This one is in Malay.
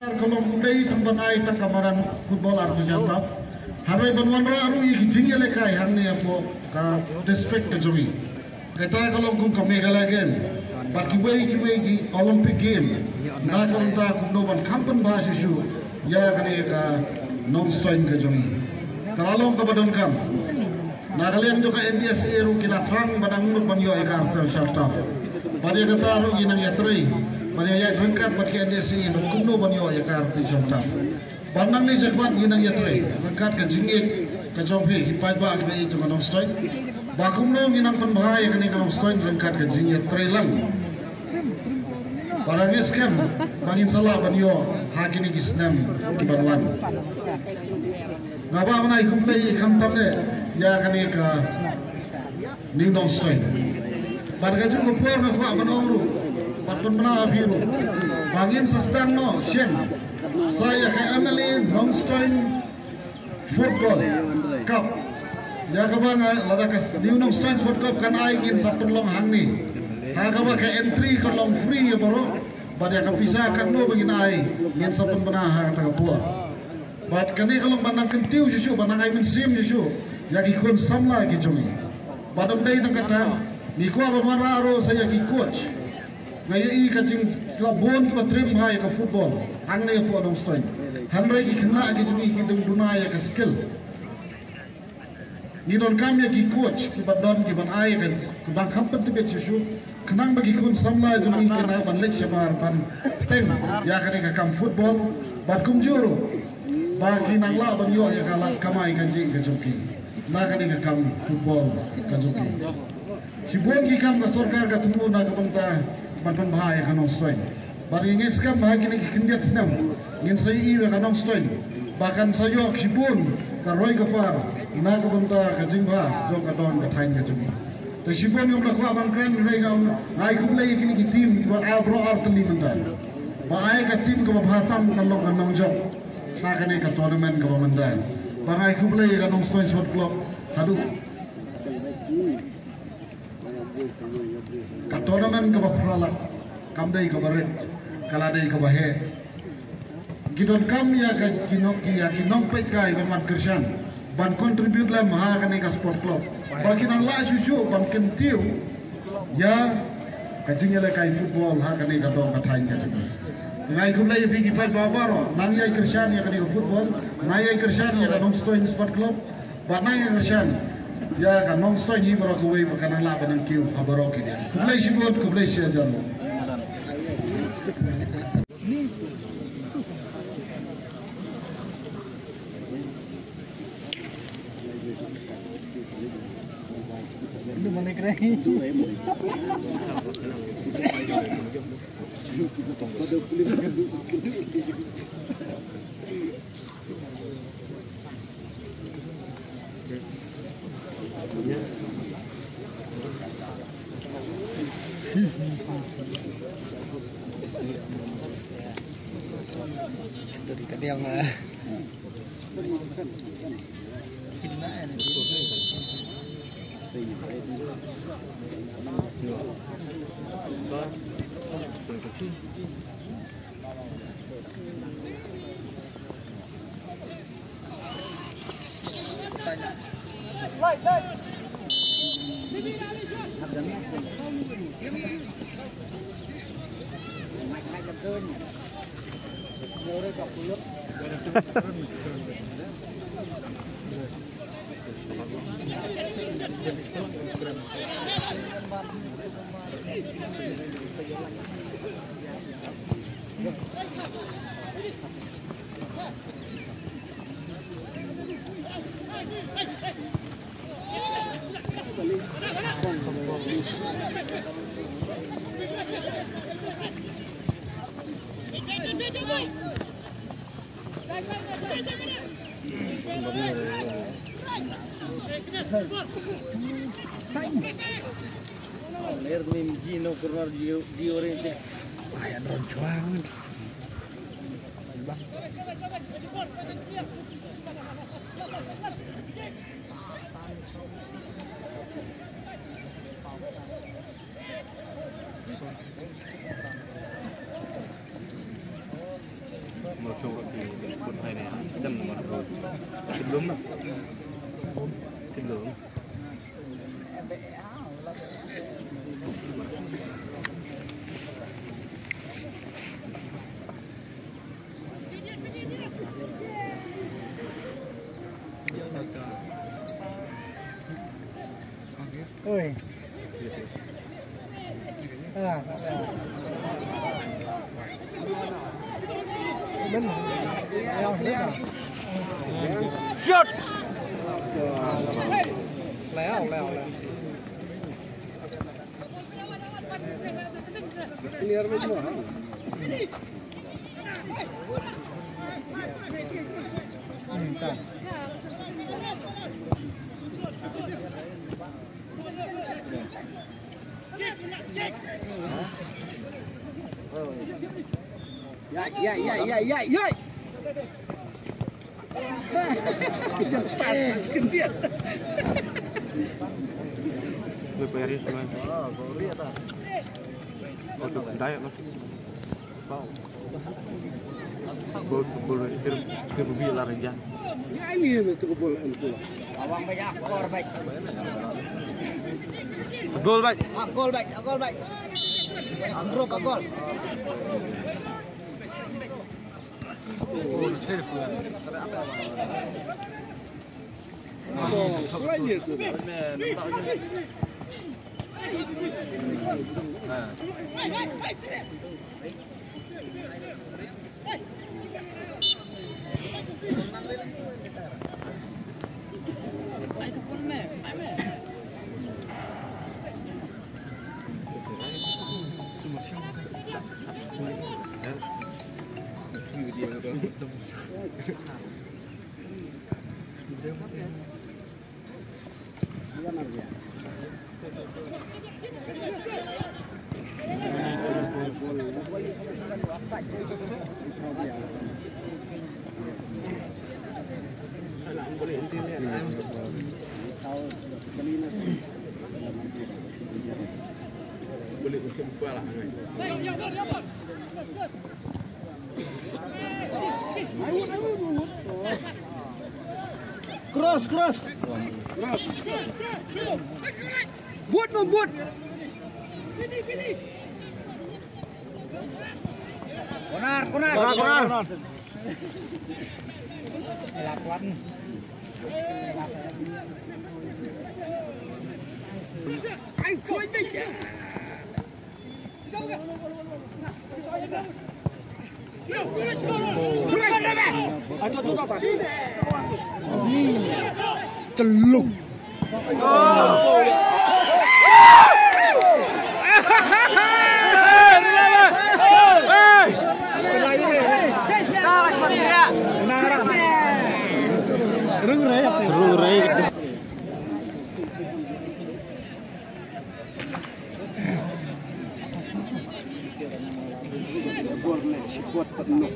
Kalau mudai tempat tak kamaran football arus jantap, hari banwan aru ini tinggal lekai hari apa ka district kejuri. Kita kalau gum kami galagen, berkibai ki Olympic game, na kalau tak kumdoban kampen bahasa isu, ya kali ka non-strain kejuri. Kalau kebadan kam, na kalian juga NDSA ru kila terang badang nur panyo ikartel syartaf. Pada kata aru ini nang yatri. Pada yang rengkat pakai NDC, berkuno banyo ya kartu contoh. Bandang ni jabat ginang ya tre, rengkat ke jingit, ke jompi, hipai ba ke itu kanong stoin. Bakuno ginang penbahaya kini kanong stoin rengkat ke jingit tre lang. Barang skam, bangin salah banyo hakini gisnam kibanwan. Ngapa mana ikum play ikam tamne ya kini ke nindong stoin. Barang juga por ngakwa banongru. Patun benar biru. Bangin sesdang no, Shen. Saya ke Emily Longstein Football Cup. Ya kabang lada kas New Longstein Football Cup kan aigin sapun long hang ni. Ha kabang ke entry ke long free ya bro. Pada kapisa kan no bagin ai ngin sapun benar ha kata kapur. Bat kani kalau banang kentiu juju banang ai mensim juju. Lagi kun samla ki jumi. Badam dai nang kata ni ko abang raro saya ki coach. Ngayon kajing klabon ko trim hai ka football ang na po dong stoin hanre ki kena ki jumi ki dum dunaya ka skill ni don kam ya ki coach ki badon ki ban ai kan kudang kampen tibet susu kenang bagi kun samla jumi kena ban lek sebar ban tem ya kan ka kam football bad kum juro ba ki nang la ban yo ya kala kamai kan ji ka jumki na kan ka kam football ka jumki si bon ki kam ka sarkar ka tumu na ka bangta Bantuan bahaya kanong stoin. Bari ingin skam bahaya kini kindiat senam. Ingin saya iwe kanong stoin. Bahkan saya sibun karoy kapar. Ina kabunta kajingba jong kadon katain kajungi. Tapi sibun yung lakwa bang kren rega ngai kumlay kini ki team iba abro artali mentan. Bahaya ka team ka mabhatam kalong kanong jong. Na kani ka tournament ka mentan. Barai kumlay kanong stoin sport club. Hadu. Ka tournament ka bafralak kamdai ka baret kaladai ka bahe gidon kam ya ka kinong pe kai ban krishan ban contribute la maha kani ka sport club bagi nang la juju ban kentiu ya ka jingele kai football ha kani ka dong ka thain ka jing ngai kumlai fi ki fight babaro nang ya krishan ya kani ka football ngai ya krishan ya ka dong stoin sport club ban nang ya krishan ya kan non sto ni baro ko wei kan la ban kiu habaro ke dia kublai shibot kublai sia jalo itu mana keren Story ka dia mah. Leer tu MG no corner di oriente. Ay, andon chuang. merosot di sport ini jam nomor 2 sebelum Oi. shot Leo. Clear में जो है ya kejar pas miskin dia Beberis man. Oh, daya mas. Wow. Bol ke mobil laranja. Ya ini itu bola itu. Awang baik akor baik. Gol baik. Akol baik. Grup akol. Oh, chef lah. Oh, keren itu. Nah. Boleh buka lah. Cross. Buat. Konar. Lakuan. Ayo koi aja. Celuk. Buat penuh